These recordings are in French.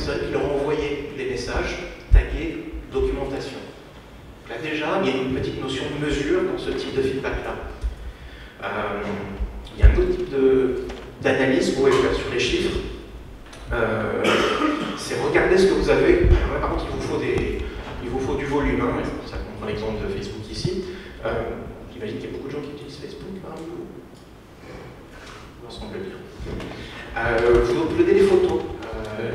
personnes qui leur ont envoyé des messages tagués documentation. Là déjà, il y a une petite notion de mesure dans ce type de feedback-là. Il y a un autre type d'analyse que vous pouvez faire sur les chiffres. C'est regarder ce que vous avez. Alors là, par contre, il vous faut du volume. Hein, ça prend l'exemple de Facebook ici. J'imagine qu'il y a beaucoup de gens qui utilisent Facebook parmi vous. Ça semble bien. Vous uploadez des photos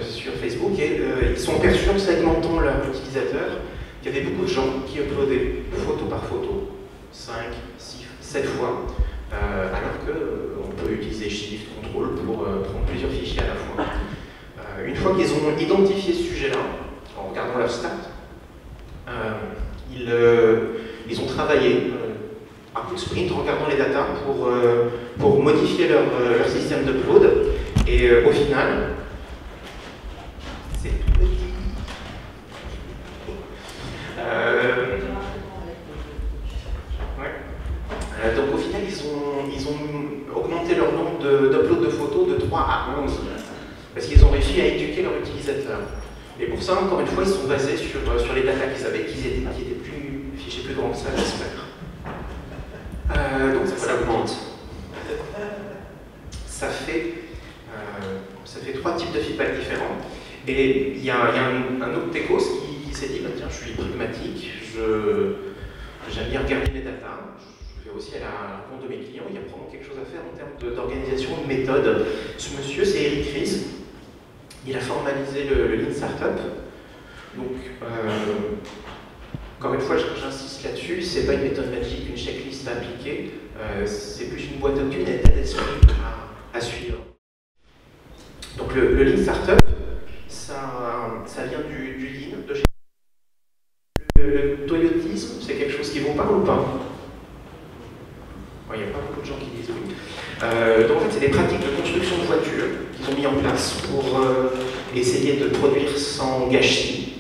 sur Facebook et ils sont perçus en segmentant leur utilisateur. Il y avait beaucoup de gens qui uploadaient photo par photo, 5, 6, 7 fois, alors qu'on peut utiliser Shift, Control pour prendre plusieurs fichiers à la fois. Une fois qu'ils ont identifié ce sujet-là, en regardant leur stat, ils ont travaillé un coup de sprint en regardant les datas pour modifier leur système d'upload. Et au final, c'est tout petit. Donc au final, ils ont augmenté leur nombre d'uploads de photos de 3 à 11. Parce qu'ils ont réussi à éduquer leurs utilisateurs. Et pour ça, encore une fois, ils sont basés sur les datas qu'ils avaient, qui étaient plus fichiers plus grands que ça, j'espère. Donc ça augmente. Ça fait 3 types de feedback différents. Et il y a un autre techos qui s'est dit, bah, tiens, je suis pragmatique, j'aime bien regarder mes datas, je vais aussi à la rencontre de mes clients, il y a probablement quelque chose à faire en termes d'organisation, de méthode. Ce monsieur, c'est Eric Ries. Il a formalisé le Lean Startup. Donc, encore une fois, j'insiste là-dessus, c'est pas une méthode magique, une checklist à appliquer, c'est plus une boîte à outils, une état d'esprit à suivre. Donc, le Lean Startup, ça vient du Lean, de chez le toyotisme, c'est quelque chose qui vous parle ou pas? Il n'y a pas beaucoup de gens qui disent oui. Donc en fait, c'est des pratiques de construction de voitures qu'ils ont mis en place pour essayer de produire sans gâchis.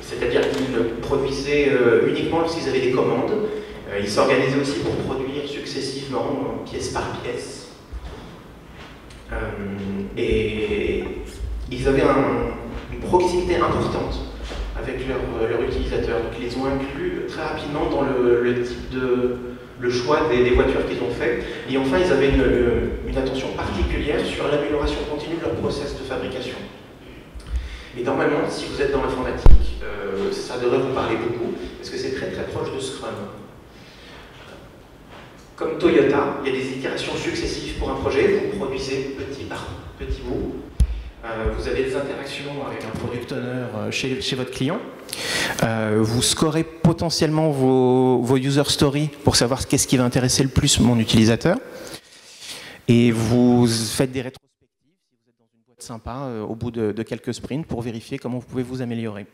C'est-à-dire qu'ils produisaient uniquement lorsqu'ils avaient des commandes. Ils s'organisaient aussi pour produire successivement, pièce par pièce. Et ils avaient une proximité importante avec leurs utilisateurs. Donc ils les ont inclus très rapidement dans le choix des voitures qu'ils ont fait. Et enfin, ils avaient une attention particulière sur l'amélioration continue de leur process de fabrication. Et normalement, si vous êtes dans l'informatique, ça devrait vous parler beaucoup, parce que c'est très très proche de Scrum. Comme Toyota, il y a des itérations successives pour un projet, vous produisez petit par petit bout. Vous avez des interactions avec un product owner chez votre client. Vous scorez potentiellement vos user stories pour savoir qu'est-ce qui va intéresser le plus mon utilisateur. Et vous faites des rétrospectives si vous êtes dans une boîte sympa au bout de quelques sprints pour vérifier comment vous pouvez vous améliorer.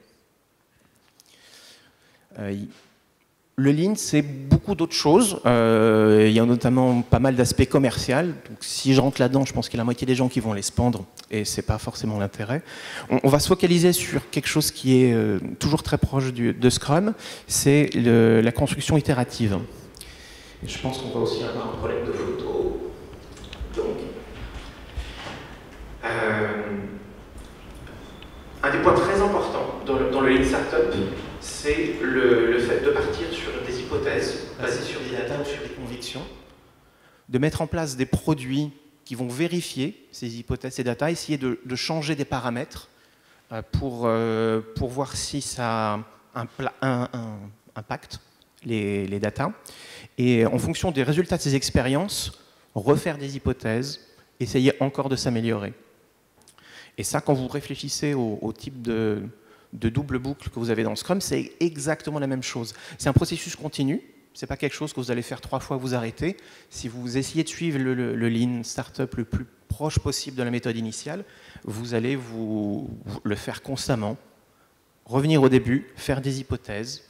Le Lean, c'est beaucoup d'autres choses. Il y a notamment pas mal d'aspects commerciaux. Donc, si je rentre là-dedans, je pense qu'il y a la moitié des gens qui vont les se pendre, et ce n'est pas forcément l'intérêt. On va se focaliser sur quelque chose qui est toujours très proche de Scrum, c'est la construction itérative. Et je pense qu'on va aussi avoir un problème de photo. Donc, un des points très importants dans le Lean Startup, c'est le fait de partir sur des hypothèses basées sur des datas ou sur des convictions, de mettre en place des produits qui vont vérifier ces hypothèses, ces datas, essayer de changer des paramètres pour voir si ça impacte les datas. Et en fonction des résultats de ces expériences, refaire des hypothèses, essayer encore de s'améliorer. Et ça, quand vous réfléchissez au type de double boucle que vous avez dans Scrum, c'est exactement la même chose. C'est un processus continu, ce n'est pas quelque chose que vous allez faire 3 fois, vous arrêtez. Si vous essayez de suivre le Lean Startup le plus proche possible de la méthode initiale, vous allez le faire constamment, revenir au début, faire des hypothèses,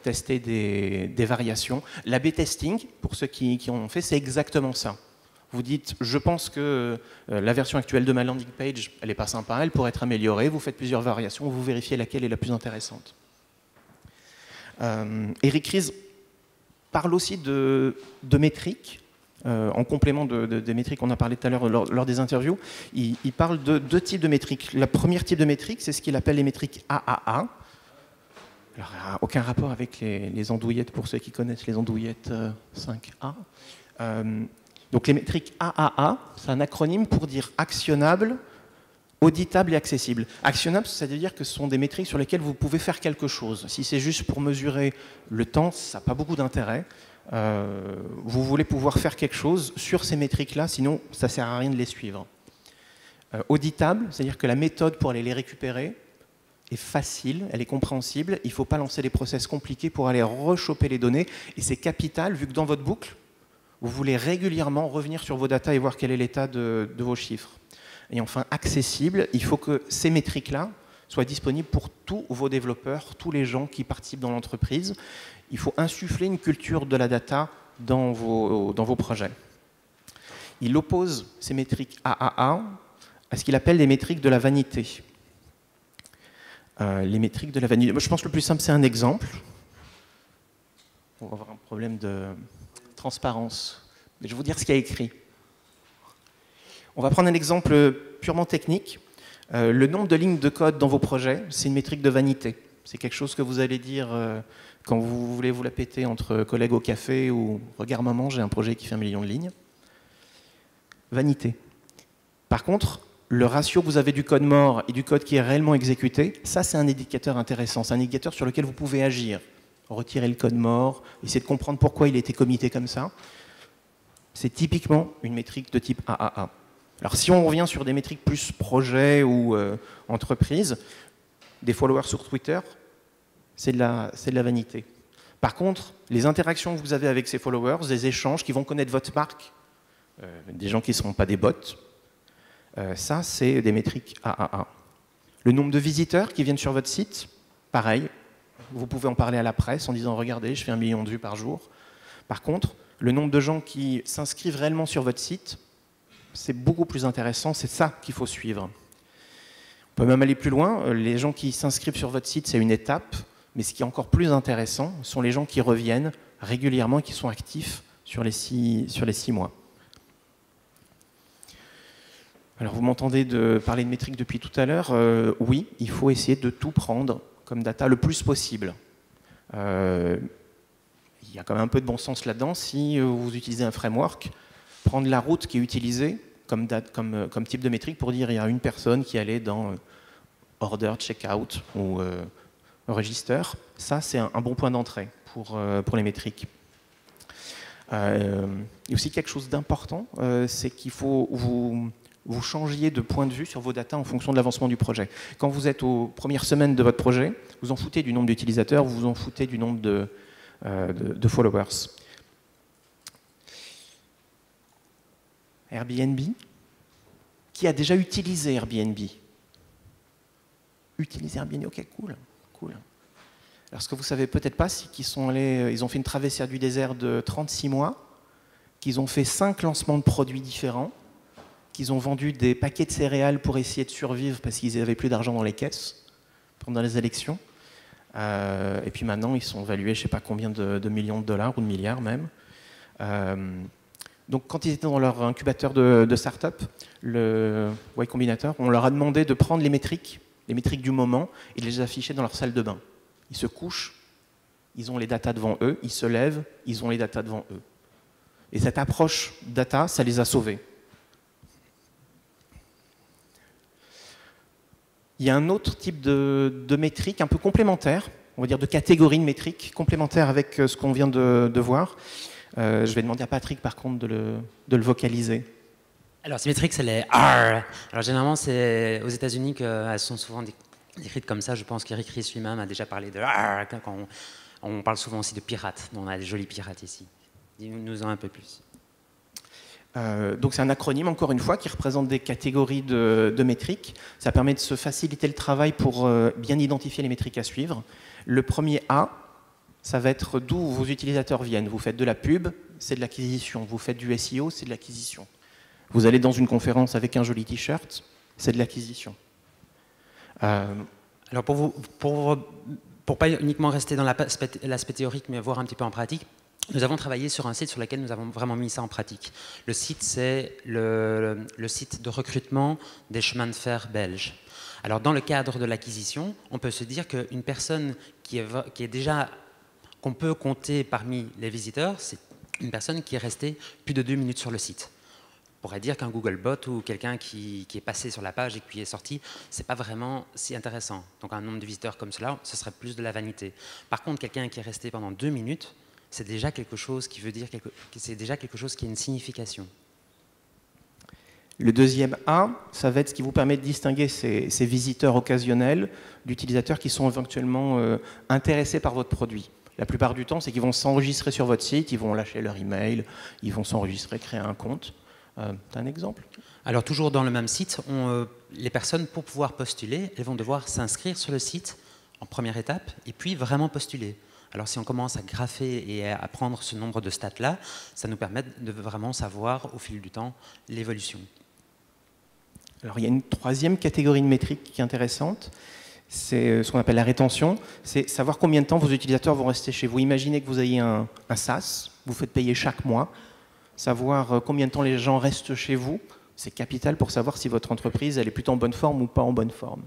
tester des variations. L'A/B testing, pour ceux qui en ont fait, c'est exactement ça. Vous dites, je pense que la version actuelle de ma landing page, elle n'est pas sympa, elle pourrait être améliorée. Vous faites plusieurs variations, vous vérifiez laquelle est la plus intéressante. Eric Ries parle aussi de métriques. en complément des métriques qu'on a parlé tout à l'heure lors des interviews. Il parle de deux types de métriques. Le premier type de métrique, c'est ce qu'il appelle les métriques AAA. Alors, il n'y a aucun rapport avec les andouillettes, pour ceux qui connaissent les andouillettes 5A. Donc les métriques AAA, c'est un acronyme pour dire actionnable, auditable et accessible. Actionnable, c'est-à-dire que ce sont des métriques sur lesquelles vous pouvez faire quelque chose. Si c'est juste pour mesurer le temps, ça n'a pas beaucoup d'intérêt. Vous voulez pouvoir faire quelque chose sur ces métriques-là, sinon ça ne sert à rien de les suivre. Auditable, c'est-à-dire que la méthode pour aller les récupérer est facile, elle est compréhensible, il ne faut pas lancer des process compliqués pour aller rechoper les données, et c'est capital vu que dans votre boucle, vous voulez régulièrement revenir sur vos datas et voir quel est l'état de vos chiffres. Et enfin, accessible, il faut que ces métriques-là soient disponibles pour tous vos développeurs, tous les gens qui participent dans l'entreprise. Il faut insuffler une culture de la data dans vos projets. Il oppose ces métriques AAA à ce qu'il appelle les métriques de la vanité. Les métriques de la vanité. Moi, je pense que le plus simple, c'est un exemple. On va avoir un problème de transparence. Mais je vais vous dire ce qu'il y a écrit. On va prendre un exemple purement technique. Le nombre de lignes de code dans vos projets, c'est une métrique de vanité. C'est quelque chose que vous allez dire quand vous voulez vous la péter entre collègues au café ou « Regarde maman, j'ai un projet qui fait 1 million de lignes ». Vanité. Par contre, le ratio que vous avez du code mort et du code qui est réellement exécuté, ça c'est un indicateur intéressant. C'est un indicateur sur lequel vous pouvez agir. Retirer le code mort, essayer de comprendre pourquoi il a été commité comme ça. C'est typiquement une métrique de type AAA. Alors si on revient sur des métriques plus projet ou entreprise, des followers sur Twitter, c'est de la vanité. Par contre, les interactions que vous avez avec ces followers, des échanges qui vont connaître votre marque, des gens qui ne seront pas des bots, ça c'est des métriques AAA. Le nombre de visiteurs qui viennent sur votre site, pareil, vous pouvez en parler à la presse en disant « Regardez, je fais 1 million de vues par jour ». Par contre, le nombre de gens qui s'inscrivent réellement sur votre site, c'est beaucoup plus intéressant, c'est ça qu'il faut suivre. On peut même aller plus loin, les gens qui s'inscrivent sur votre site, c'est une étape, mais ce qui est encore plus intéressant, sont les gens qui reviennent régulièrement et qui sont actifs sur les 6 mois. Alors vous m'entendez parler de métriques depuis tout à l'heure, oui, il faut essayer de tout prendre comme data le plus possible. Il y a quand même un peu de bon sens là-dedans. Si vous utilisez un framework, prendre la route qui est utilisée comme type de métrique pour dire il y a une personne qui allait dans order, checkout ou register, ça c'est un bon point d'entrée pour les métriques. Il y a aussi quelque chose d'important, c'est qu'il faut vous changiez de point de vue sur vos datas en fonction de l'avancement du projet. Quand vous êtes aux premières semaines de votre projet, vous en foutez du nombre d'utilisateurs, vous vous en foutez du nombre de followers. Airbnb. Qui a déjà utilisé Airbnb? Utiliser Airbnb, ok, cool. Alors ce que vous ne savez peut-être pas, c'est qu'ils ils ont fait une traversée du désert de 36 mois, qu'ils ont fait 5 lancements de produits différents, qu'ils ont vendu des paquets de céréales pour essayer de survivre parce qu'ils n'avaient plus d'argent dans les caisses pendant les élections. Et puis maintenant, ils sont valués, je ne sais pas combien de millions de dollars ou de milliards même. Donc quand ils étaient dans leur incubateur de start-up, le Y Combinator, on leur a demandé de prendre les métriques du moment et de les afficher dans leur salle de bain. Ils se couchent, ils ont les datas devant eux, ils se lèvent, ils ont les datas devant eux. Et cette approche data, ça les a sauvés. Il y a un autre type de métrique un peu complémentaire, on va dire de catégorie de métriques, complémentaire avec ce qu'on vient de voir. Je vais demander à Patrick, par contre, de le vocaliser. Alors, ces métriques, c'est les R. Alors, généralement, c'est aux États-Unis qu'elles sont souvent décrites comme ça. Je pense qu'Eric Ries lui-même a déjà parlé de R. Quand on parle souvent aussi de pirates. On a des jolis pirates ici. Dis-nous-en un peu plus. Donc c'est un acronyme, encore une fois, qui représente des catégories de métriques. Ça permet de se faciliter le travail pour bien identifier les métriques à suivre. Le premier A, ça va être d'où vos utilisateurs viennent. Vous faites de la pub, c'est de l'acquisition. Vous faites du SEO, c'est de l'acquisition. Vous allez dans une conférence avec un joli t-shirt, c'est de l'acquisition. Alors pour pas uniquement rester dans l'aspect théorique, mais voir un petit peu en pratique, nous avons travaillé sur un site sur lequel nous avons vraiment mis ça en pratique. Le site, c'est le site de recrutement des chemins de fer belges. Alors, dans le cadre de l'acquisition, on peut se dire qu'une personne qui est déjà, qu'on peut compter parmi les visiteurs, c'est une personne qui est restée plus de 2 minutes sur le site. On pourrait dire qu'un Googlebot ou quelqu'un qui est passé sur la page et qui est sorti, ce n'est pas vraiment si intéressant. Donc, un nombre de visiteurs comme cela, ce serait plus de la vanité. Par contre, quelqu'un qui est resté pendant 2 minutes, c'est déjà quelque chose qui veut dire c'est déjà quelque chose qui a une signification. Le deuxième A, ça va être ce qui vous permet de distinguer ces visiteurs occasionnels d'utilisateurs qui sont éventuellement intéressés par votre produit. La plupart du temps, c'est qu'ils vont s'enregistrer sur votre site, ils vont lâcher leur email, ils vont s'enregistrer, créer un compte. T'as un exemple? Alors toujours dans le même site, les personnes, pour pouvoir postuler, elles vont devoir s'inscrire sur le site en première étape et puis vraiment postuler. Alors si on commence à grapher et à prendre ce nombre de stats-là, ça nous permet de vraiment savoir au fil du temps l'évolution. Alors il y a une troisième catégorie de métriques qui est intéressante, c'est ce qu'on appelle la rétention, c'est savoir combien de temps vos utilisateurs vont rester chez vous. Imaginez que vous ayez un SaaS, vous faites payer chaque mois, savoir combien de temps les gens restent chez vous, c'est capital pour savoir si votre entreprise elle est plutôt en bonne forme ou pas en bonne forme.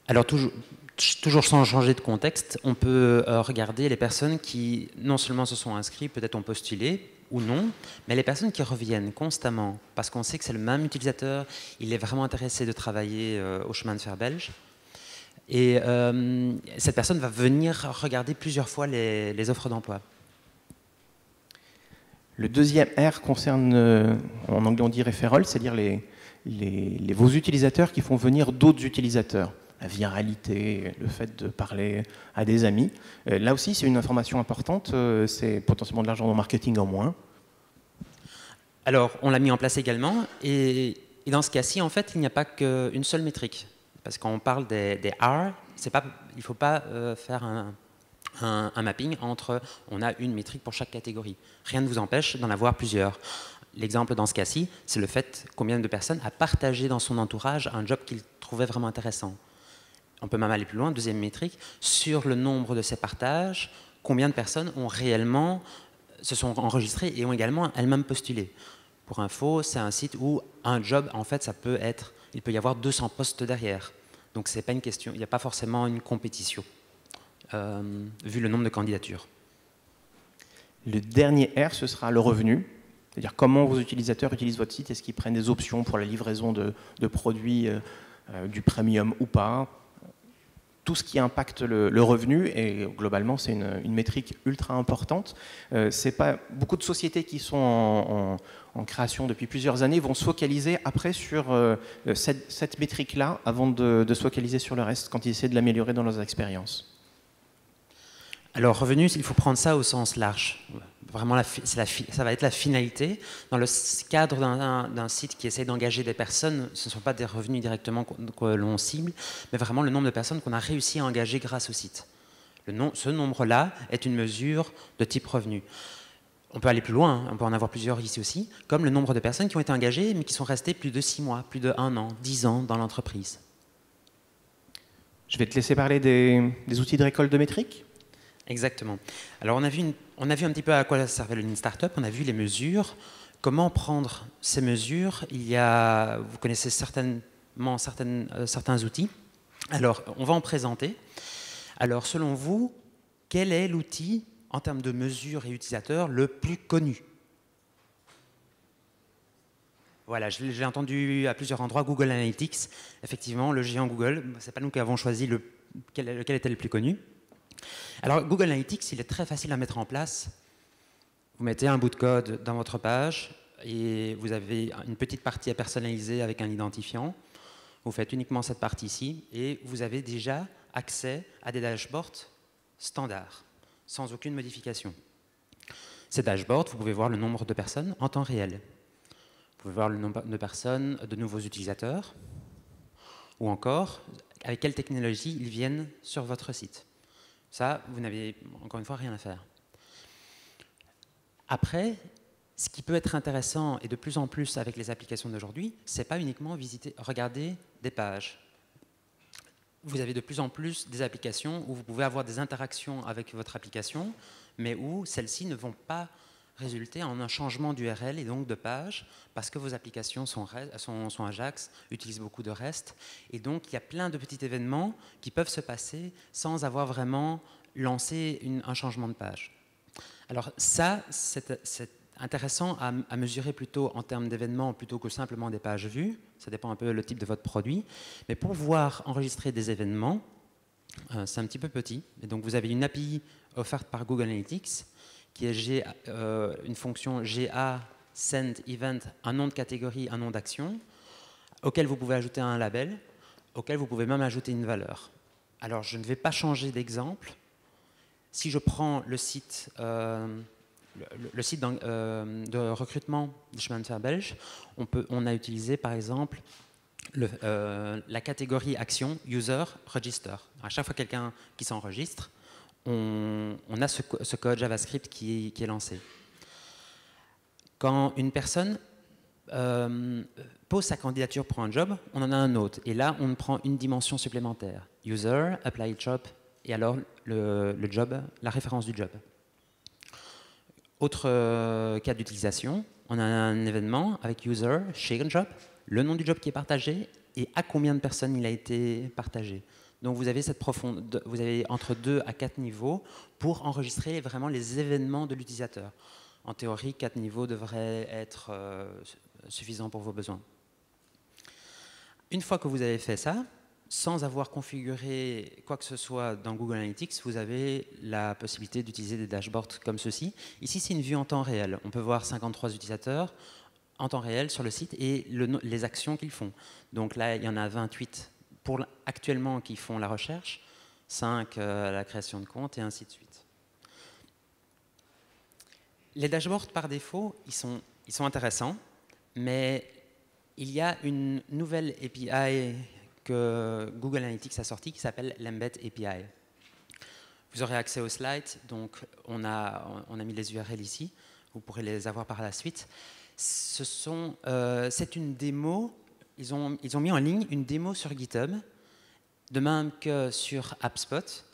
Alors toujours sans changer de contexte, on peut regarder les personnes qui non seulement se sont inscrites, peut-être ont postulé ou non, mais les personnes qui reviennent constamment, parce qu'on sait que c'est le même utilisateur, il est vraiment intéressé de travailler au chemin de fer belge, et cette personne va venir regarder plusieurs fois les offres d'emploi. Le deuxième R concerne, en anglais on dit referral, c'est-à-dire vos utilisateurs qui font venir d'autres utilisateurs. La viralité, le fait de parler à des amis. Là aussi, c'est une information importante, c'est potentiellement de l'argent dans le marketing en moins. Alors, on l'a mis en place également, et dans ce cas-ci, en fait, il n'y a pas qu'une seule métrique. Parce qu'on parle des R, il ne faut pas faire un mapping entre, on a une métrique pour chaque catégorie. Rien ne vous empêche d'en avoir plusieurs. L'exemple dans ce cas-ci, c'est le fait combien de personnes a partagé dans son entourage un job qu'il trouvait vraiment intéressant. On peut même aller plus loin, deuxième métrique, sur le nombre de ces partages, combien de personnes ont réellement se sont enregistrées et ont également elles-mêmes postulé. Pour info, c'est un site où un job, en fait, il peut y avoir 200 postes derrière. Donc c'est pas une question, il n'y a pas forcément une compétition, vu le nombre de candidatures. Le dernier R, ce sera le revenu. C'est-à-dire comment vos utilisateurs utilisent votre site, est-ce qu'ils prennent des options pour la livraison de produits du premium ou pas. Tout ce qui impacte le revenu, et globalement c'est une métrique ultra importante. C'est pas, beaucoup de sociétés qui sont en création depuis plusieurs années vont se focaliser après sur cette métrique-là avant de se focaliser sur le reste quand ils essaient de l'améliorer dans leurs expériences. Alors, revenu, il faut prendre ça au sens large. Vraiment, ça va être la finalité. Dans le cadre d'un site qui essaie d'engager des personnes, ce ne sont pas des revenus directement que l'on cible, mais vraiment le nombre de personnes qu'on a réussi à engager grâce au site. Ce nombre-là est une mesure de type revenu. On peut aller plus loin, on peut en avoir plusieurs ici aussi, comme le nombre de personnes qui ont été engagées, mais qui sont restées plus de 6 mois, plus de 1 an, 10 ans dans l'entreprise. Je vais te laisser parler des outils de récolte de métriques. Exactement. Alors on a vu un petit peu à quoi servait le Lean Startup, on a vu les mesures, comment prendre ces mesures. Vous connaissez certainement certains outils. Alors on va en présenter. Alors selon vous, quel est l'outil en termes de mesures et utilisateurs le plus connu? Voilà, je l'ai entendu à plusieurs endroits, Google Analytics. Effectivement, le géant Google, ce n'est pas nous qui avons choisi lequel était le plus connu. Alors Google Analytics, il est très facile à mettre en place. Vous mettez un bout de code dans votre page et vous avez une petite partie à personnaliser avec un identifiant. Vous faites uniquement cette partie-ci et vous avez déjà accès à des dashboards standards, sans aucune modification. Ces dashboards, vous pouvez voir le nombre de personnes en temps réel. Vous pouvez voir le nombre de personnes, de nouveaux utilisateurs, ou encore avec quelle technologie ils viennent sur votre site. Ça, vous n'avez encore une fois rien à faire. Après, ce qui peut être intéressant, et de plus en plus avec les applications d'aujourd'hui, c'est pas uniquement regarder des pages. Vous avez de plus en plus des applications où vous pouvez avoir des interactions avec votre application mais où celles-ci ne vont pas résulter en un changement d'URL et donc de page, parce que vos applications sont Ajax, utilisent beaucoup de REST, et donc il y a plein de petits événements qui peuvent se passer sans avoir vraiment lancé un changement de page. Alors ça, c'est intéressant à mesurer plutôt en termes d'événements plutôt que simplement des pages vues, ça dépend un peu le type de votre produit, mais pour pouvoir enregistrer des événements, c'est un petit peu petit, et donc vous avez une API offerte par Google Analytics, qui est une fonction GA send event, un nom de catégorie, un nom d'action, auquel vous pouvez ajouter un label, auquel vous pouvez même ajouter une valeur. Alors, je ne vais pas changer d'exemple. Si je prends le site, le site de recrutement du chemin de fer belge, on a utilisé, par exemple, la catégorie action user register. À chaque fois quelqu'un qui s'enregistre, on a ce code JavaScript qui est lancé. Quand une personne pose sa candidature pour un job, on en a un autre. Et là, on prend une dimension supplémentaire. User, apply job, et alors le job, la référence du job. Autre cas d'utilisation, on a un événement avec user, share job, le nom du job qui est partagé et à combien de personnes il a été partagé. Donc vous avez vous avez entre 2 à 4 niveaux pour enregistrer vraiment les événements de l'utilisateur. En théorie, 4 niveaux devraient être suffisants pour vos besoins. Une fois que vous avez fait ça, sans avoir configuré quoi que ce soit dans Google Analytics, vous avez la possibilité d'utiliser des dashboards comme ceci. Ici, c'est une vue en temps réel. On peut voir 53 utilisateurs en temps réel sur le site et les actions qu'ils font. Donc là, il y en a 28 actuellement qui font la recherche, 5 la création de compte et ainsi de suite. Les dashboards, par défaut, ils sont intéressants, mais il y a une nouvelle API que Google Analytics a sortie qui s'appelle l'Embed API. Vous aurez accès aux slides, donc on a mis les URL ici, vous pourrez les avoir par la suite. C'est une démo, ils ont mis en ligne une démo sur GitHub, de même que sur HubSpot,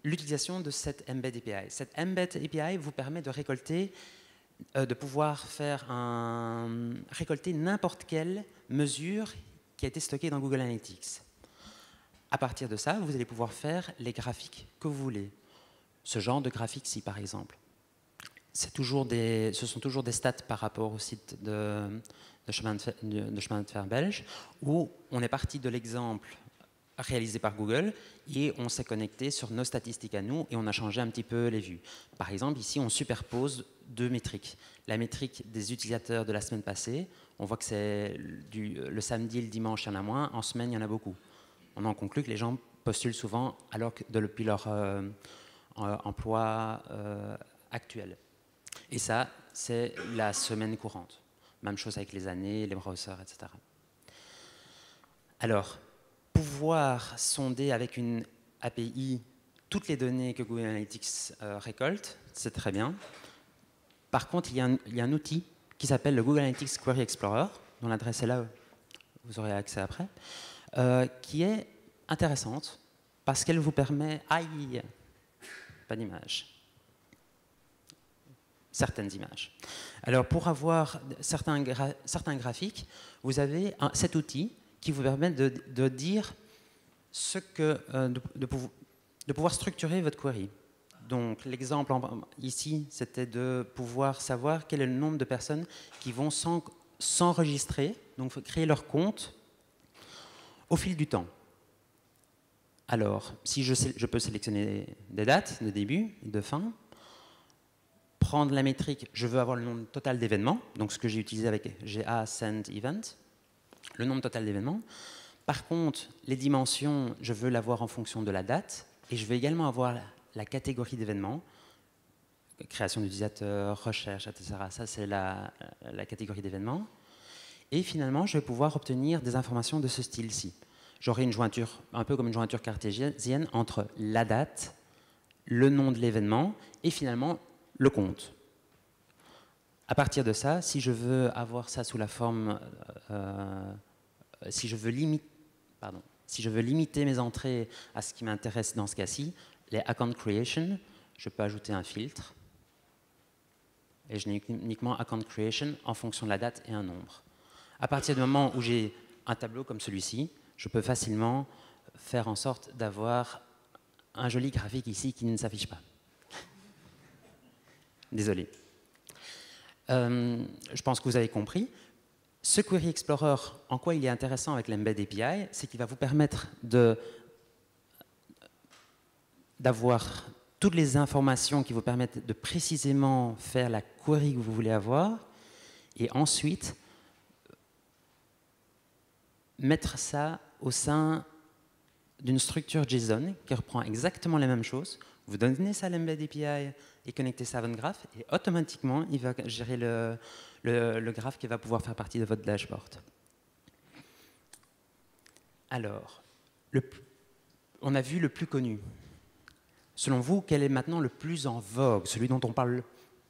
l'utilisation de cette Embed API. Cette Embed API vous permet de récolter, de pouvoir récolter n'importe quelle mesure qui a été stockée dans Google Analytics. À partir de ça, vous allez pouvoir faire les graphiques que vous voulez. Ce genre de graphique-ci, par exemple. Ce sont toujours des stats par rapport au site de chemin de fer belge, où on est parti de l'exemple réalisé par Google et on s'est connecté sur nos statistiques à nous et on a changé un petit peu les vues. Par exemple, ici, on superpose 2 métriques. La métrique des utilisateurs de la semaine passée, on voit que c'est le samedi et le dimanche, il y en a moins, en semaine, il y en a beaucoup. On en conclut que les gens postulent souvent alors que depuis leur emploi actuel. Et ça, c'est la semaine courante. Même chose avec les années, les browsers, etc. Alors, pouvoir sonder avec une API toutes les données que Google Analytics récolte, c'est très bien. Par contre, il y a un outil qui s'appelle le Google Analytics Query Explorer, dont l'adresse est là, vous aurez accès après, qui est intéressante parce qu'elle vous permet... Aïe, pas d'image. Certaines images. Alors, pour avoir certains graphiques, vous avez cet outil qui vous permet de dire de pouvoir structurer votre query. Donc, l'exemple ici, c'était de pouvoir savoir quel est le nombre de personnes qui vont s'enregistrer, donc créer leur compte au fil du temps. Alors, si je peux sélectionner des dates de début et de fin, prendre la métrique, je veux avoir le nombre total d'événements, donc ce que j'ai utilisé avec GA Send Event, le nombre total d'événements. Par contre, les dimensions, je veux l'avoir en fonction de la date, et je veux également avoir la catégorie d'événements, création d'utilisateurs, recherche, etc. Ça, c'est la catégorie d'événements. Et finalement, je vais pouvoir obtenir des informations de ce style-ci. J'aurai une jointure, un peu comme une jointure cartésienne, entre la date, le nom de l'événement, et finalement, le compte. À partir de ça, si je veux avoir ça sous la forme... si je veux limiter mes entrées à ce qui m'intéresse dans ce cas-ci, les account creation, je peux ajouter un filtre. Et je n'ai uniquement account creation en fonction de la date et un nombre. À partir du moment où j'ai un tableau comme celui-ci, je peux facilement faire en sorte d'avoir un joli graphique ici qui ne s'affiche pas. Désolé. Je pense que vous avez compris. Ce Query Explorer, en quoi il est intéressant avec l'Embed API, c'est qu'il va vous permettre d'avoir toutes les informations qui vous permettent de précisément faire la query que vous voulez avoir, et ensuite mettre ça au sein d'une structure JSON qui reprend exactement la même chose. Vous donnez ça à l'Embed API et connectez ça à votre graphe, et automatiquement, il va gérer le graphe qui va pouvoir faire partie de votre dashboard. Alors, on a vu le plus connu. Selon vous, quel est maintenant le plus en vogue, celui dont on parle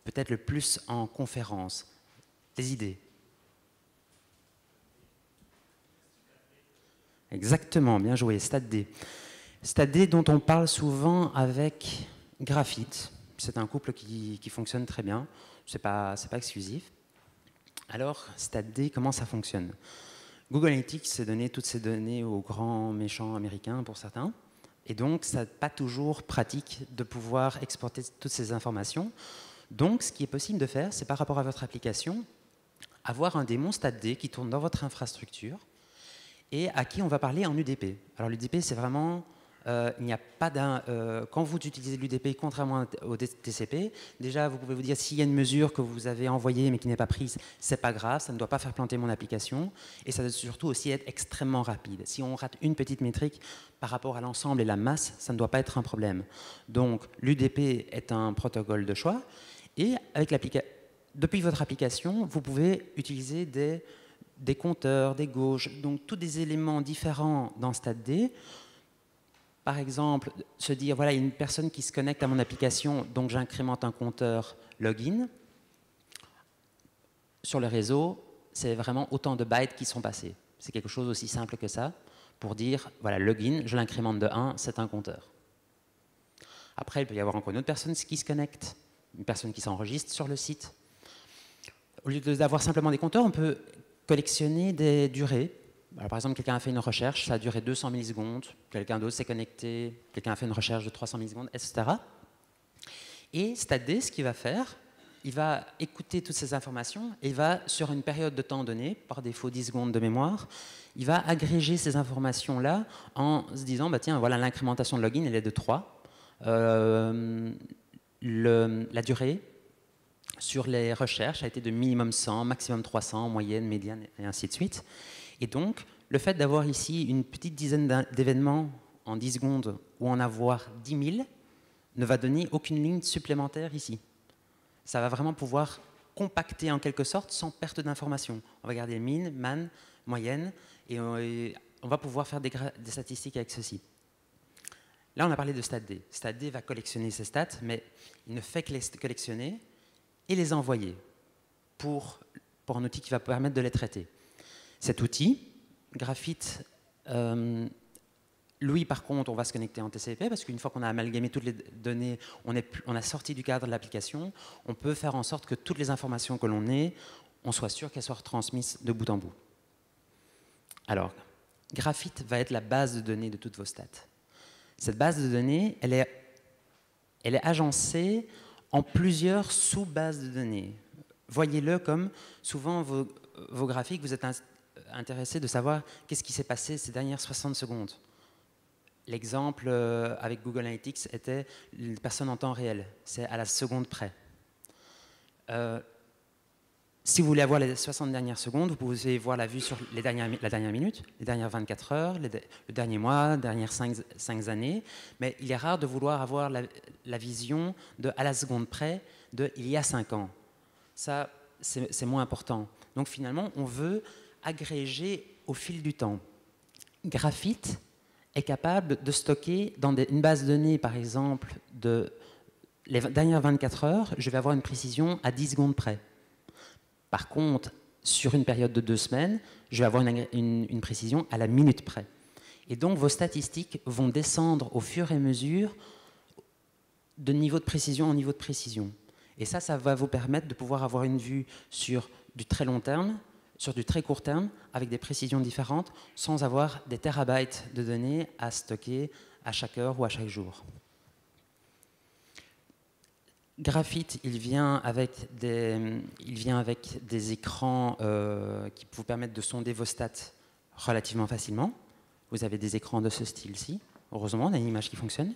peut-être le plus en conférence? Des idées? Exactement, bien joué, StatD. StatD dont on parle souvent avec Graphite. C'est un couple qui fonctionne très bien, c'est pas exclusif. Alors, StatD, comment ça fonctionne? Google Analytics a donné toutes ces données aux grands méchants américains pour certains. Et donc, ça n'est pas toujours pratique de pouvoir exporter toutes ces informations. Donc, ce qui est possible de faire, c'est par rapport à votre application, avoir un démon StatD qui tourne dans votre infrastructure et à qui on va parler en UDP. Alors, l'UDP, c'est vraiment... il n'y a pas quand vous utilisez l'UDP, contrairement au TCP, déjà, vous pouvez vous dire s'il y a une mesure que vous avez envoyée mais qui n'est pas prise, c'est pas grave, ça ne doit pas faire planter mon application. Et ça doit surtout aussi être extrêmement rapide. Si on rate une petite métrique par rapport à l'ensemble et la masse, ça ne doit pas être un problème. Donc, l'UDP est un protocole de choix. Et avec depuis votre application, vous pouvez utiliser des compteurs, des gauges, donc tous des éléments différents dans StatD. Par exemple, se dire, voilà, il y a une personne qui se connecte à mon application, donc j'incrémente un compteur login. Sur le réseau, c'est vraiment autant de bytes qui sont passés. C'est quelque chose aussi simple que ça, pour dire, voilà, login, je l'incrémente de 1, c'est un compteur. Après, il peut y avoir encore une autre personne qui se connecte, une personne qui s'enregistre sur le site. Au lieu d'avoir simplement des compteurs, on peut collectionner des durées. Alors, par exemple, quelqu'un a fait une recherche, ça a duré 200 millisecondes, quelqu'un d'autre s'est connecté, quelqu'un a fait une recherche de 300 millisecondes, etc. Et StatD, ce qu'il va faire, il va écouter toutes ces informations et il va, sur une période de temps donnée, par défaut 10 secondes de mémoire, il va agréger ces informations-là en se disant, bah, tiens, voilà, l'incrémentation de login, elle est de 3. La durée sur les recherches a été de minimum 100, maximum 300, moyenne, médiane, et ainsi de suite. Et donc, le fait d'avoir ici une petite dizaine d'événements en 10 secondes ou en avoir 10 000 ne va donner aucune ligne supplémentaire ici. Ça va vraiment pouvoir compacter en quelque sorte sans perte d'information. On va garder min, man, moyenne, et on va pouvoir faire des statistiques avec ceci. Là, on a parlé de StatD. StatD va collectionner ces stats, mais il ne fait que les collectionner et les envoyer pour un outil qui va permettre de les traiter. Cet outil, Graphite, lui par contre, on va se connecter en TCP parce qu'une fois qu'on a amalgamé toutes les données, on a sorti du cadre de l'application, on peut faire en sorte que toutes les informations que l'on ait, on soit sûr qu'elles soient retransmises de bout en bout. Alors, Graphite va être la base de données de toutes vos stats. Cette base de données, elle est agencée en plusieurs sous-bases de données. Voyez-le comme souvent vos graphiques, vous êtes intéressé de savoir qu'est-ce qui s'est passé ces dernières 60 secondes. L'exemple avec Google Analytics était les personnes en temps réel, c'est à la seconde près. Si vous voulez avoir les 60 dernières secondes, vous pouvez voir la vue sur la dernière minute, les dernières 24 heures, le dernier mois, les dernières 5 années, mais il est rare de vouloir avoir la vision de à la seconde près de il y a 5 ans. Ça, c'est moins important. Donc finalement, on veut agréger au fil du temps. Graphite est capable de stocker dans une base de données, par exemple, de les dernières 24 heures, je vais avoir une précision à 10 secondes près. Par contre, sur une période de 2 semaines, je vais avoir une précision à la minute près. Et donc, vos statistiques vont descendre au fur et à mesure de niveau de précision en niveau de précision. Et ça va vous permettre de pouvoir avoir une vue sur du très long terme, sur du très court terme, avec des précisions différentes, sans avoir des terabytes de données à stocker à chaque heure ou à chaque jour. Graphite, il vient avec des écrans qui vous permettent de sonder vos stats relativement facilement. Vous avez des écrans de ce style-ci. Heureusement, on a une image qui fonctionne.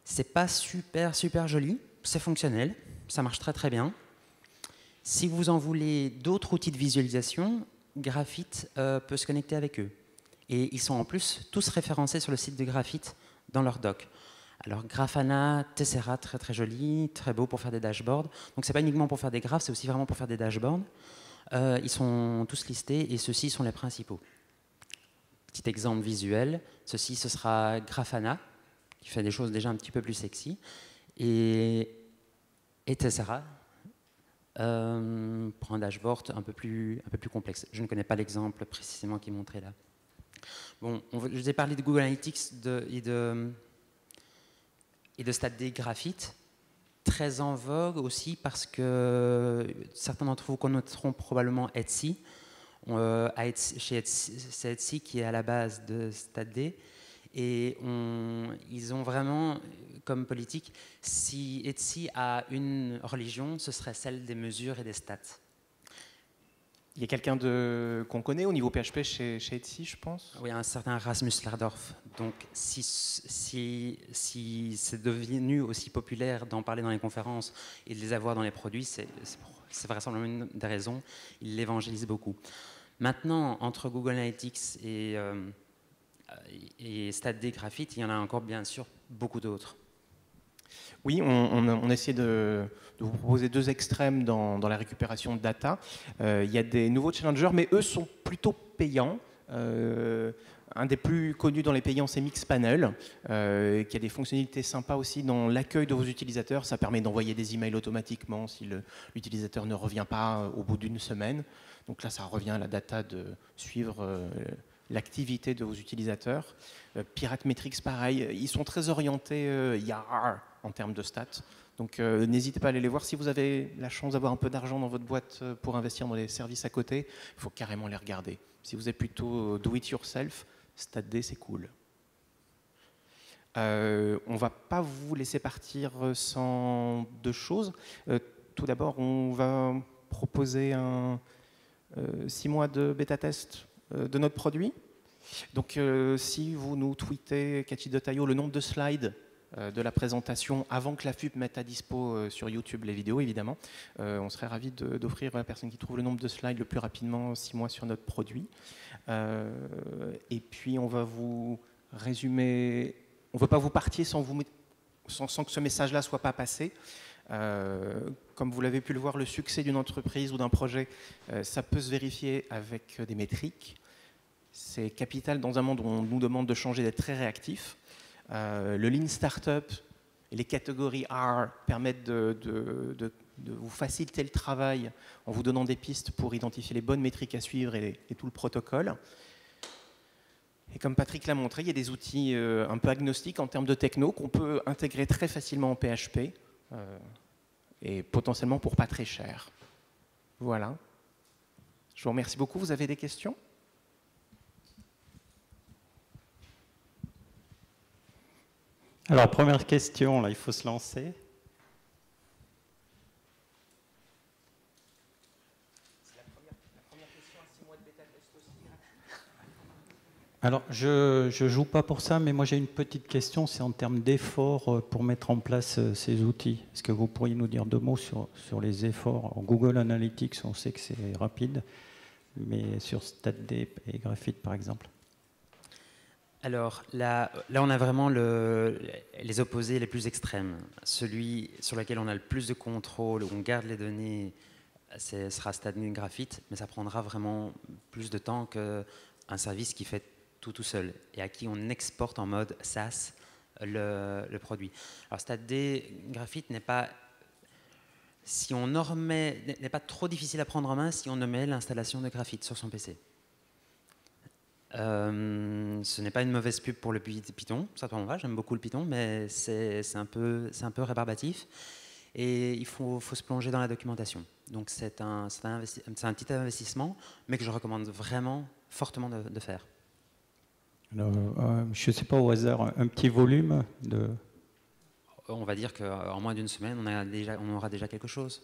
C'est pas super joli, c'est fonctionnel, ça marche très bien. Si vous en voulez d'autres outils de visualisation, Graphite peut se connecter avec eux. Et ils sont en plus tous référencés sur le site de Graphite dans leur doc. Alors Grafana, Tessera, très joli, très beau pour faire des dashboards. Donc c'est pas uniquement pour faire des graphes, c'est aussi vraiment pour faire des dashboards. Ils sont tous listés et ceux-ci sont les principaux. Petit exemple visuel, ce sera Grafana, qui fait des choses déjà un petit peu plus sexy, et Tessera, pour un dashboard un peu plus complexe. Je ne connais pas l'exemple précisément qui est montré là. Bon, je vous ai parlé de Google Analytics et de StatD Graphite, très en vogue aussi parce que certains d'entre vous connaîtront probablement Etsy. C'est Etsy qui est à la base de StatD. Et ils ont vraiment comme politique, si Etsy a une religion, ce serait celle des mesures et des stats. Il y a quelqu'un qu'on connaît au niveau PHP chez Etsy, je pense. Oui, un certain Rasmus Lerdorf. Donc, si c'est devenu aussi populaire d'en parler dans les conférences et de les avoir dans les produits, c'est vraisemblablement une des raisons. Il l'évangélise beaucoup. Maintenant, entre Google Analytics et StatD Graphite, il y en a encore bien sûr beaucoup d'autres. Oui, on essaie de vous proposer deux extrêmes dans la récupération de data. Il y a des nouveaux challengers, mais eux sont plutôt payants. Un des plus connus dans les payants, c'est Mixpanel, qui a des fonctionnalités sympas aussi dans l'accueil de vos utilisateurs. Ça permet d'envoyer des emails automatiquement si l'utilisateur ne revient pas au bout d'une semaine. Donc là, ça revient à la data de suivre l'activité de vos utilisateurs. Pirate Metrics, pareil, ils sont très orientés YAR en termes de stats. Donc n'hésitez pas à aller les voir. Si vous avez la chance d'avoir un peu d'argent dans votre boîte pour investir dans les services à côté, il faut carrément les regarder. Si vous êtes plutôt do it yourself, StatD, c'est cool. On ne va pas vous laisser partir sans deux choses. Tout d'abord, on va proposer 6 mois de bêta-test de notre produit. Donc si vous nous tweetez Catchy.io le nombre de slides de la présentation avant que la FUP mette à dispo sur YouTube les vidéos, évidemment, on serait ravis d'offrir à la personne qui trouve le nombre de slides le plus rapidement 6 mois sur notre produit. Et puis on va vous résumer, on ne veut pas vous partir sans que ce message-là ne soit pas passé. Comme vous l'avez pu le voir, le succès d'une entreprise ou d'un projet, ça peut se vérifier avec des métriques. C'est capital dans un monde où on nous demande de changer, d'être très réactif. Le Lean Startup et les catégories R permettent de vous faciliter le travail en vous donnant des pistes pour identifier les bonnes métriques à suivre et tout le protocole. Et comme Patrick l'a montré, il y a des outils un peu agnostiques en termes de techno qu'on peut intégrer très facilement en PHP et potentiellement pour pas très cher. Voilà. Je vous remercie beaucoup. Vous avez des questions ? Alors, première question, là, il faut se lancer. C'est la première question à 6 mois de bêta-test aussi. Alors, je ne joue pas pour ça, mais moi j'ai une petite question, c'est en termes d'efforts pour mettre en place ces outils. Est-ce que vous pourriez nous dire 2 mots sur les efforts? En Google Analytics, on sait que c'est rapide, mais sur StatD et Graphite, par exemple. Alors là, on a vraiment les opposés les plus extrêmes. Celui sur lequel on a le plus de contrôle, où on garde les données, ce sera StatD Graphite, mais ça prendra vraiment plus de temps qu'un service qui fait tout seul et à qui on exporte en mode SaaS le produit. Alors StatD Graphite n'est pas trop difficile à prendre en main si on omet l'installation de Graphite sur son PC. Ce n'est pas une mauvaise pub pour le Python, ça tombe va, j'aime beaucoup le Python, mais c'est un peu rébarbatif. Et il faut se plonger dans la documentation. Donc c'est un petit investissement, mais que je recommande vraiment fortement de faire. Alors, je ne sais pas au hasard, un petit volume de... On va dire qu'en moins d'une semaine, on aura déjà quelque chose.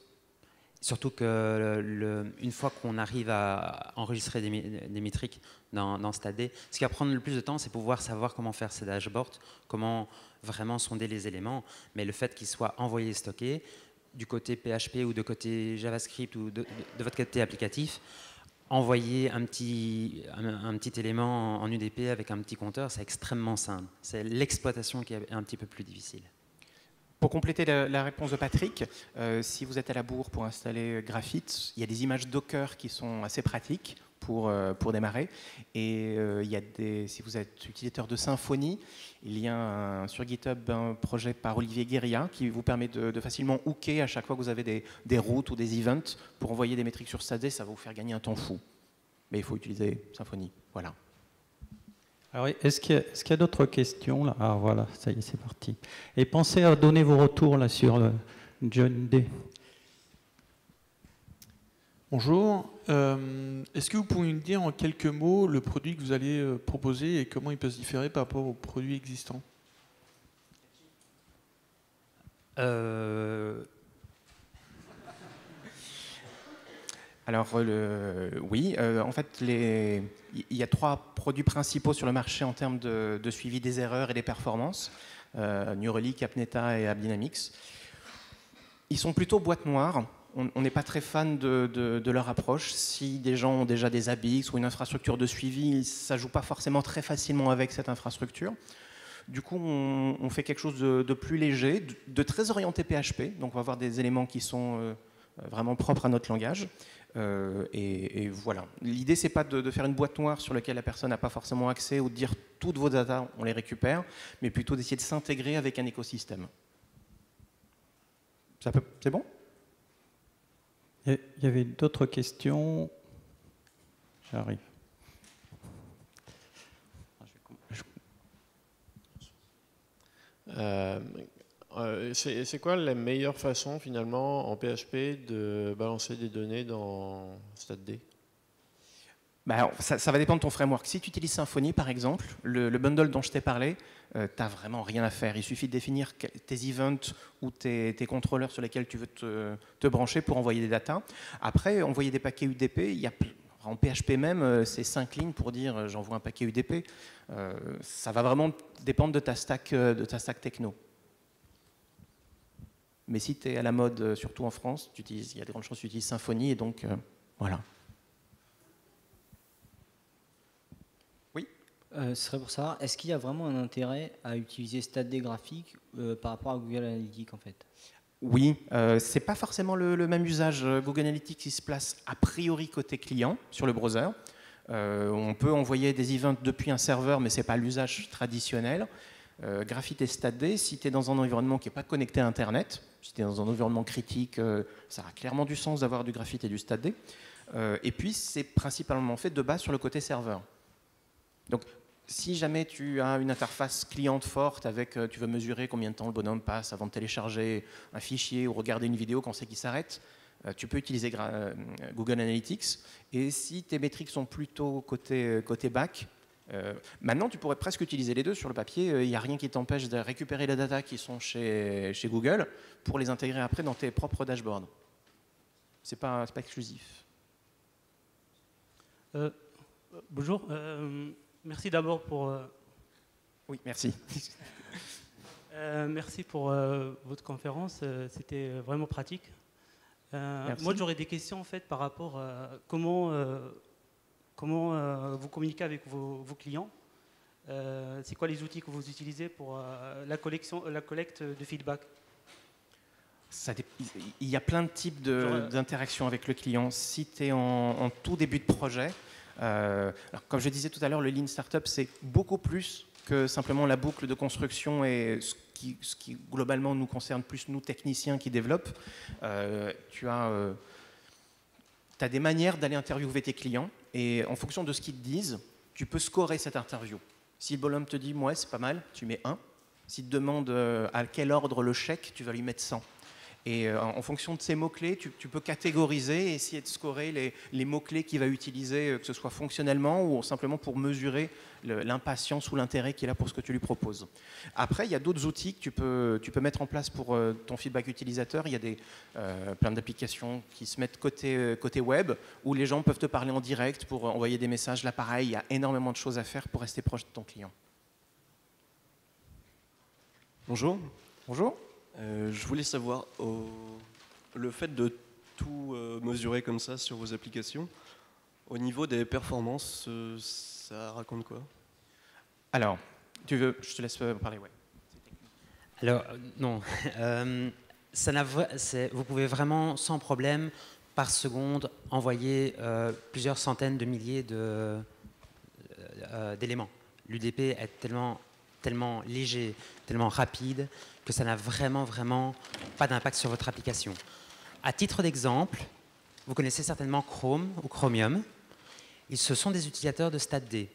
Surtout qu'une fois qu'on arrive à enregistrer des métriques dans StatD, ce qui va prendre le plus de temps, c'est pouvoir savoir comment faire ces dashboards, comment vraiment sonder les éléments. Mais le fait qu'ils soient envoyés et stockés, du côté PHP ou de côté JavaScript ou de votre côté applicatif, envoyer un petit élément en UDP avec un petit compteur, c'est extrêmement simple. C'est l'exploitation qui est un petit peu plus difficile. Pour compléter la réponse de Patrick, si vous êtes à la bourre pour installer Graphite, il y a des images Docker qui sont assez pratiques pour démarrer. Et si vous êtes utilisateur de Symfony, il y a sur GitHub un projet par Olivier Guérilla qui vous permet de facilement hooker à chaque fois que vous avez des routes ou des events pour envoyer des métriques sur StatD. Ça va vous faire gagner un temps fou. Mais il faut utiliser Symfony. Voilà. Alors, est-ce qu'il y a d'autres questions là? Ah voilà, ça y est, c'est parti. Et pensez à donner vos retours là sur John D. Bonjour. Est-ce que vous pouvez nous dire en quelques mots le produit que vous allez proposer et comment il peut se différer par rapport aux produits existants? Alors oui, en fait, il y a 3 produits principaux sur le marché en termes de suivi des erreurs et des performances, New Relic, AppNeta et AppDynamics. Ils sont plutôt boîte noire. On n'est pas très fan de leur approche. Si des gens ont déjà des ABX ou une infrastructure de suivi, ça ne joue pas forcément très facilement avec cette infrastructure. Du coup, on fait quelque chose de plus léger, de très orienté PHP. Donc on va avoir des éléments qui sont vraiment propres à notre langage. Et voilà. L'idée, c'est pas de faire une boîte noire sur laquelle la personne n'a pas forcément accès ou de dire toutes vos datas, on les récupère, mais plutôt d'essayer de s'intégrer avec un écosystème. C'est bon? Il y avait d'autres questions. J'arrive. C'est quoi la meilleure façon finalement en PHP de balancer des données dans StatD? Alors, ça va dépendre de ton framework. Si tu utilises Symfony, par exemple, le bundle dont je t'ai parlé, tu n'as vraiment rien à faire. Il suffit de définir tes events ou tes contrôleurs sur lesquels tu veux te brancher pour envoyer des datas. Après, envoyer des paquets UDP, en PHP même, c'est 5 lignes pour dire j'envoie un paquet UDP. Ça va vraiment dépendre de ta stack techno. Mais si tu es à la mode, surtout en France, il y a de grandes chances que tu utilises Symfony, et donc voilà. Ce serait pour savoir, est-ce qu'il y a vraiment un intérêt à utiliser StatD graphique par rapport à Google Analytics en fait? Oui, c'est pas forcément le même usage. Google Analytics il se place a priori côté client sur le browser. On peut envoyer des events depuis un serveur, mais c'est pas l'usage traditionnel. Graphite et StatD, si tu es dans un environnement qui n'est pas connecté à Internet, si tu es dans un environnement critique, ça a clairement du sens d'avoir du Graphite et du StatD. Et puis, c'est principalement fait de base sur le côté serveur. Donc, si jamais tu as une interface cliente forte avec, tu veux mesurer combien de temps le bonhomme passe avant de télécharger un fichier ou regarder une vidéo quand c'est qu'il s'arrête, tu peux utiliser Google Analytics. Et si tes métriques sont plutôt côté back, maintenant tu pourrais presque utiliser les deux. Sur le papier, il n'y a rien qui t'empêche de récupérer les datas qui sont chez Google pour les intégrer après dans tes propres dashboards. C'est pas exclusif. Bonjour. Merci d'abord pour... Oui, merci. Merci pour votre conférence. C'était vraiment pratique. Moi, j'aurais des questions en fait par rapport à comment vous communiquez avec vos clients. C'est quoi les outils que vous utilisez pour la collecte de feedback? Il y a plein de types d'interactions avec le client. Si tu es en tout début de projet, alors, comme je disais tout à l'heure, le Lean Startup, c'est beaucoup plus que simplement la boucle de construction et ce qui globalement nous concerne plus, nous techniciens qui développent. Tu as des manières d'aller interviewer tes clients et en fonction de ce qu'ils te disent, tu peux scorer cette interview. Si le bonhomme te dit, ouais, c'est pas mal, tu mets 1. S'il te demande à quel ordre le chèque, tu vas lui mettre 100. Et en fonction de ces mots-clés, tu peux catégoriser et essayer de scorer les mots-clés qu'il va utiliser, que ce soit fonctionnellement ou simplement pour mesurer l'impatience ou l'intérêt qu'il a pour ce que tu lui proposes. Après, il y a d'autres outils que tu peux mettre en place pour ton feedback utilisateur. Il y a plein d'applications qui se mettent côté web où les gens peuvent te parler en direct pour envoyer des messages. Là, pareil, il y a énormément de choses à faire pour rester proche de ton client. Bonjour. Bonjour. Je voulais savoir, le fait de tout mesurer comme ça sur vos applications, au niveau des performances, ça raconte quoi? Alors, je te laisse parler, ouais. Alors, non. Vous pouvez vraiment, sans problème, par seconde, envoyer plusieurs centaines de milliers d'éléments. L'UDP est tellement léger, tellement rapide, que ça n'a vraiment pas d'impact sur votre application. À titre d'exemple, vous connaissez certainement Chrome ou Chromium. Ce sont des utilisateurs de StatD.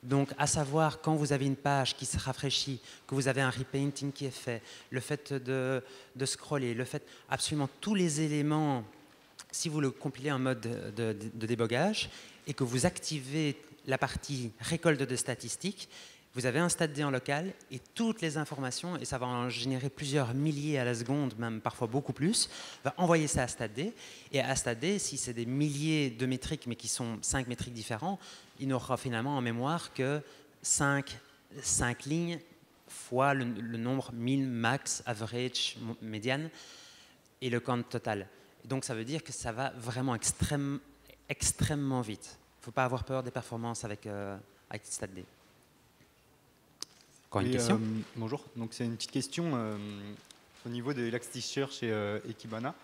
Donc, à savoir, quand vous avez une page qui se rafraîchit, que vous avez un repainting qui est fait, le fait de scroller, le fait absolument tous les éléments, si vous le compilez en mode de débogage et que vous activez la partie récolte de statistiques, vous avez un StatD en local et toutes les informations, et ça va en générer plusieurs milliers à la seconde, même parfois beaucoup plus, va envoyer ça à StatD. Et à StatD, si c'est des milliers de métriques, mais qui sont 5 métriques différents, il n'aura finalement en mémoire que 5 lignes fois le nombre min, max, average, médiane et le count total. Et donc ça veut dire que ça va vraiment extrêmement vite. Il ne faut pas avoir peur des performances avec StatD. Une question bonjour, donc c'est une petite question au niveau de Elasticsearch et Kibana,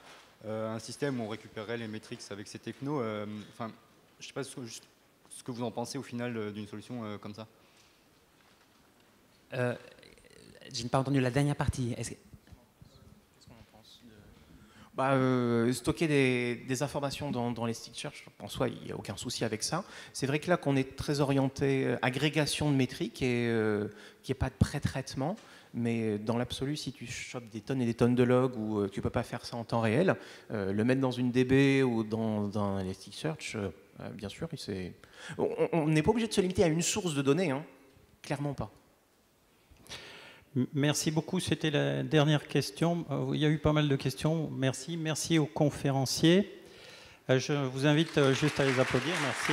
un système où on récupérait les métriques avec ces technos. Je ne sais pas ce que vous en pensez au final d'une solution comme ça. Je n'ai pas entendu la dernière partie. Qu'est-ce qu'on en pense stocker des informations dans les Elasticsearch, en soi, il n'y a aucun souci avec ça. C'est vrai que là, qu'on est très orienté agrégation de métriques et qu'il n'y ait pas de pré-traitement, mais dans l'absolu, si tu chopes des tonnes et des tonnes de logs ou tu ne peux pas faire ça en temps réel, le mettre dans une DB ou dans un Elasticsearch, bien sûr, on n'est pas obligé de se limiter à une source de données, hein. Clairement pas. Merci beaucoup, c'était la dernière question. Il y a eu pas mal de questions, merci aux conférenciers. Je vous invite juste à les applaudir, merci.